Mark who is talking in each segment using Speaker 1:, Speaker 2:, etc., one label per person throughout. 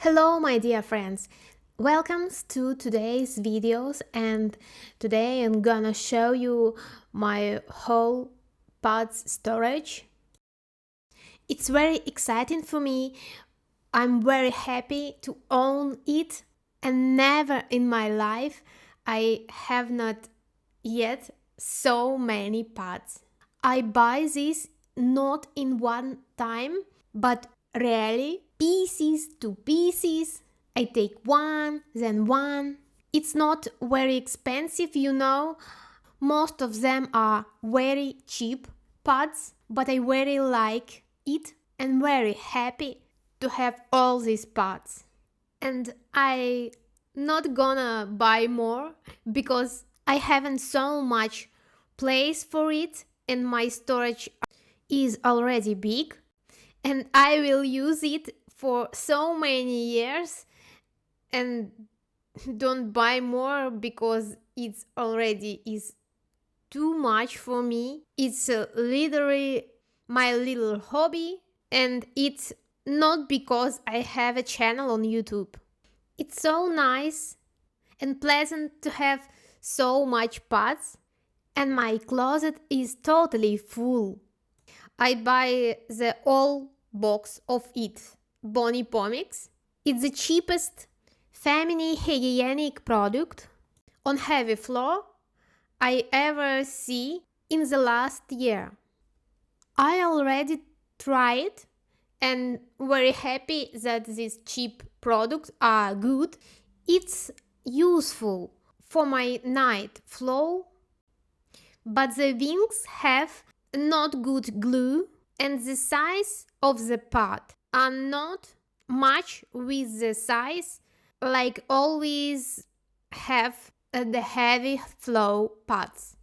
Speaker 1: Hello my dear friends, welcome to today's videos, and today I'm gonna show you my whole pods storage. It's very exciting for me. I'm very happy to own it, and never in my life I have not yet so many pods. I buy this not in one time, but really pieces to pieces. I take one, then one. It's not very expensive, you know. Most of them are very cheap pods, but I very like it and very happy to have all these pods. And I not gonna buy more because I haven't so much place for it and my storage is already big and I will use it for so many years and don't buy more because it's already is too much for me. It's literally my little hobby, and it's not because I have a channel on YouTube. It's so nice and pleasant to have so much pods, and my closet is totally full. I buy the whole box of it, Bonnie Pomix. It's the cheapest feminine hygienic product on heavy floor I ever see in the last year. I already tried and very happy that these cheap products are good. It's useful for my night flow, but the wings have not good glue and the size of the pot are not much with the size like always have the heavy flow pots.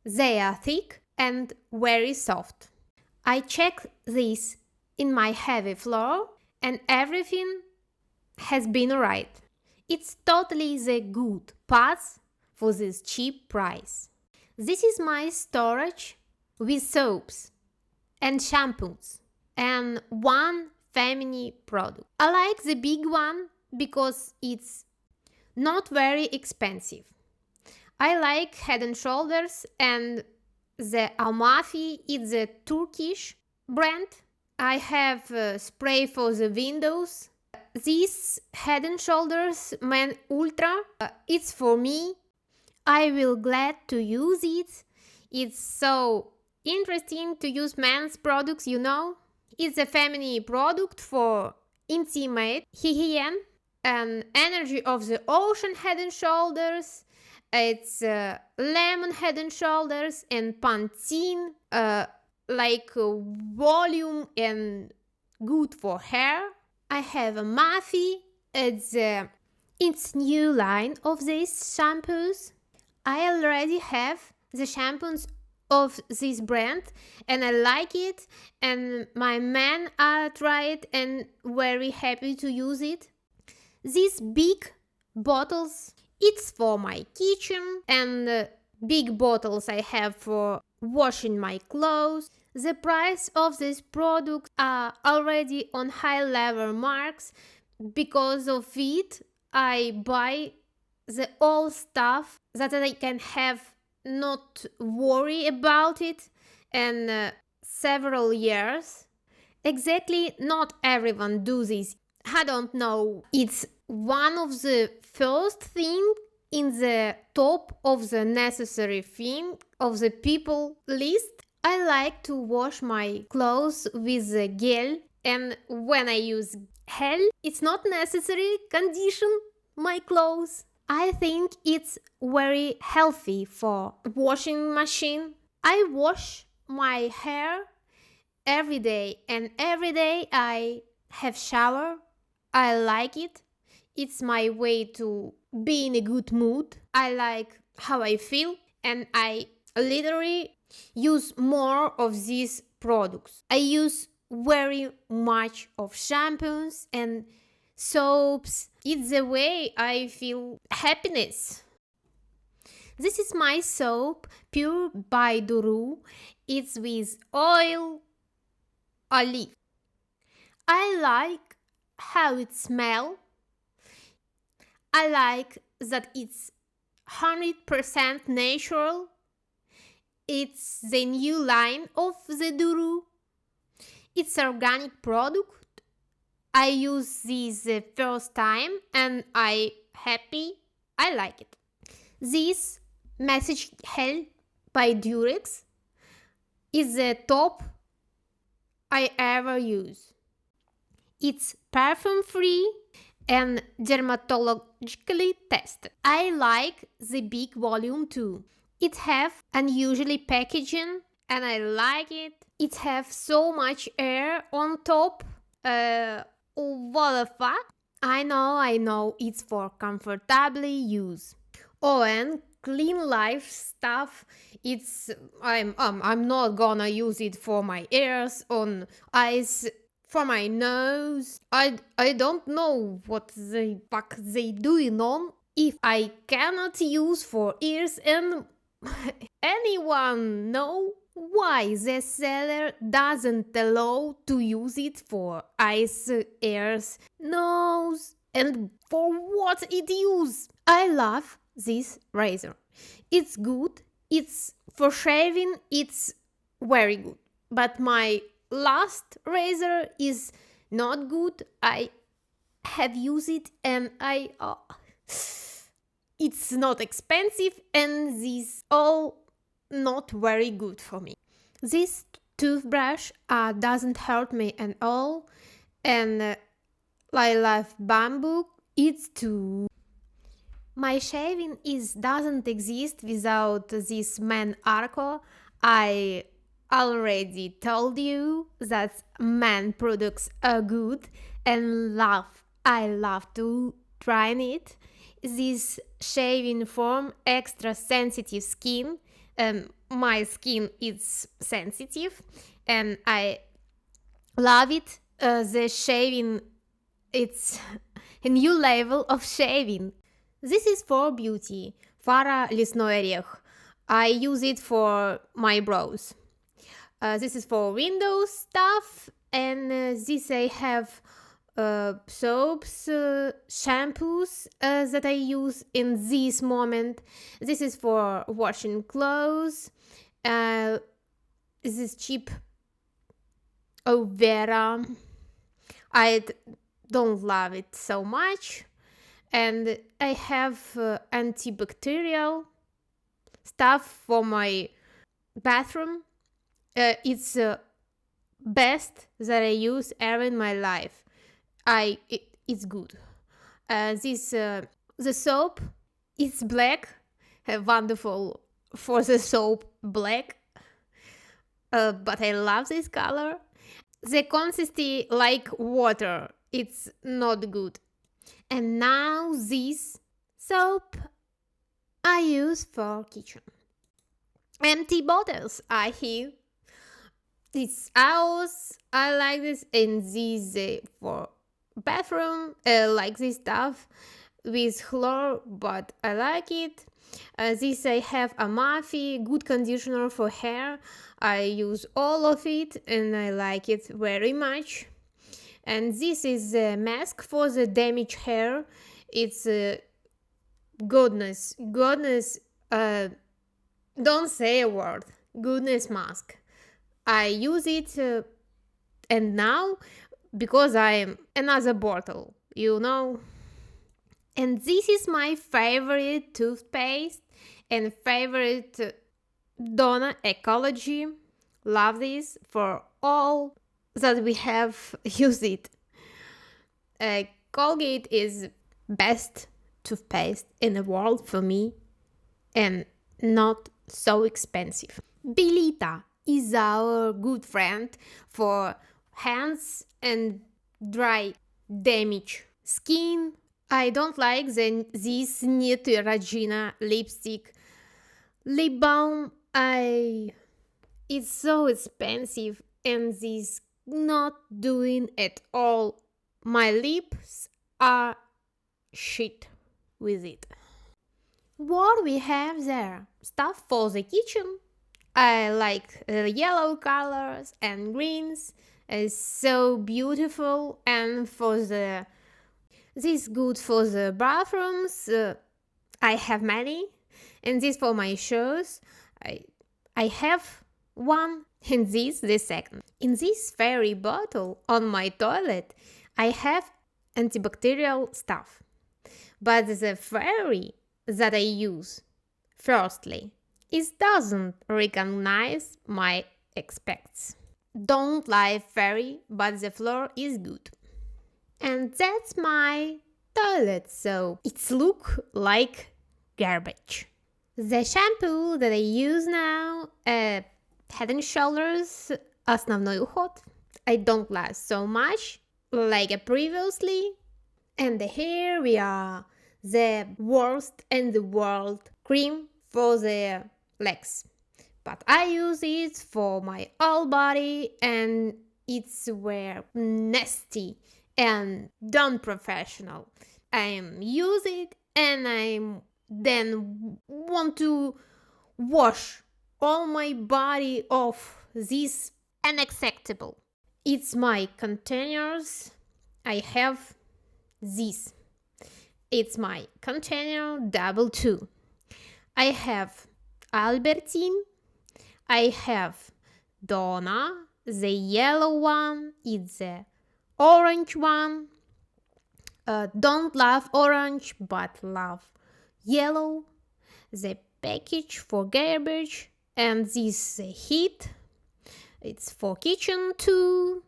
Speaker 1: They are thick and very soft. I checked this in my heavy floor and everything has been right. It's totally the good pots for this cheap price. This is my storage with soaps and shampoos and one feminine product. I like the big one because it's not very expensive. I like Head and Shoulders and the Amalfi is a Turkish brand. I have a spray for the windows. This Head and Shoulders Men Ultra, it's for me. I will glad to use it. It's so interesting to use men's products, you know. It's a feminine product for intimate hygiene and energy of the ocean Head and Shoulders. It's lemon Head and Shoulders and Pantene, like volume and good for hair. I have a Mafi. It's new line of these shampoos. I already have the shampoos of this brand and I like it, and my man tried and very happy to use it. These big bottles, it's for my kitchen, and big bottles I have for washing my clothes. The price of these products are already on high level marks. Because of it, I buy the old stuff that I can have not worry about it and several years. Exactly, not everyone do this. I don't know. It's one of the first thing in the top of the necessary thing of the people list. I like to wash my clothes with the gel, and when I use gel, it's not necessary condition my clothes. I think it's very healthy for washing machine. I wash my hair every day, and every day I have shower. I like it. It's my way to be in a good mood. I like how I feel, and I literally use more of these products. I use very much of shampoos and soaps. It's the way I feel happiness. This is my soap, Pure by Duru. It's with oil olive. I like how it smells. I like that it's 100% natural. It's the new line of the Duru. It's organic product. I use this the first time and I happy. I like it. This message held by Durex is the top I ever use. It's perfume free and dermatologically tested. I like the big volume too. It have unusually packaging and I like it. It have so much air on top. What the fuck? I know, it's for comfortably use. Oh, and clean life stuff. It's I'm not gonna use it for my ears, on eyes, for my nose. I don't know what the fuck they doing on. If I cannot use for ears, and anyone know why the seller doesn't allow to use it for eyes, ears, nose, and for what it use? I love this razor. It's good. It's for shaving. It's very good. But my last razor is not good. I have used it and it's not expensive and this all not very good for me. This toothbrush doesn't hurt me at all, and I love bamboo. It's too. My shaving is doesn't exist without this man Arco. I already told you that man products are good and I love to try it. This shaving foam extra sensitive skin. My skin is sensitive and I love it. The shaving, it's a new level of shaving. This is for beauty, Fara Лесной Орех. I use it for my brows. This is for windows stuff, and this I have soaps, shampoos that I use in this moment. This is for washing clothes. This is cheap aloe vera. I don't love it so much. And I have antibacterial stuff for my bathroom. It's best that I use ever in my life. It's good. The soap is black, wonderful for the soap black. But I love this color. The consistency like water. It's not good. And now this soap I use for kitchen. Empty bottles I here. This house I like this, and this for bathroom like this stuff with chlor, but I like it. This I have Amafi good conditioner for hair. I use all of it and I like it very much. And this is a mask for the damaged hair. It's goodness, don't say a word, goodness mask. I use it and now because I am another bottle, you know. And this is my favorite toothpaste and favorite Donna Ecology. Love this for all that we have used it. Colgate is best toothpaste in the world for me and not so expensive. Belita is our good friend for hands and dry damaged skin. I don't like this Neutrogena lipstick. Lip balm, it's so expensive and this not doing at all. My lips are shit with it. What we have there? Stuff for the kitchen. I like yellow colors and greens is so beautiful, and this good for the bathrooms. I have many, and this for my shoes. I have one, and this the second. In this fairy bottle on my toilet, I have antibacterial stuff. But the fairy that I use, firstly, it doesn't recognize my expects. Don't lie fairy, but the floor is good. And that's my toilet, so it's look like garbage. The shampoo that I use now, Head and Shoulders основной уход. I don't last so much like previously. And here we are, the worst in the world cream for the legs. But I use it for my whole body, and it's were nasty and unprofessional. I use it and I then want to wash all my body off. This unacceptable. It's my containers. I have this. It's my container double 2. I have Albertine. I have Donna, the yellow one. It's the orange one. Don't love orange, but love yellow. The package for garbage, and this heat. It's for kitchen too.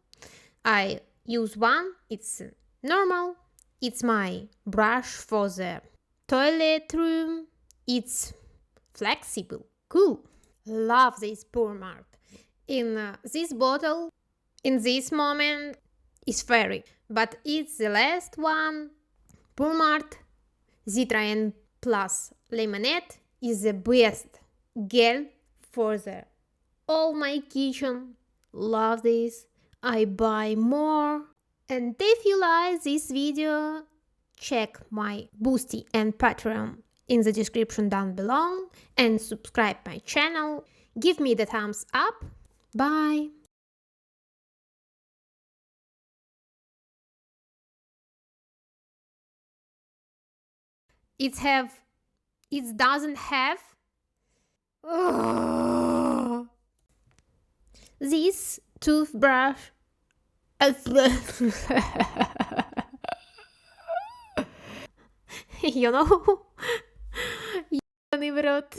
Speaker 1: I use one. It's normal. It's my brush for the toilet room. It's flexible, cool. Love this pomade. In this bottle, in this moment, is fairy, but it's the last one. Pomade Citron plus lemonade is the best gel for the all my kitchen. Love this. I buy more. And if you like this video, check my Boosty and Patreon in the description down below, and subscribe my channel. Give me the thumbs up. Bye. It doesn't have this toothbrush. You know, ебаный в рот.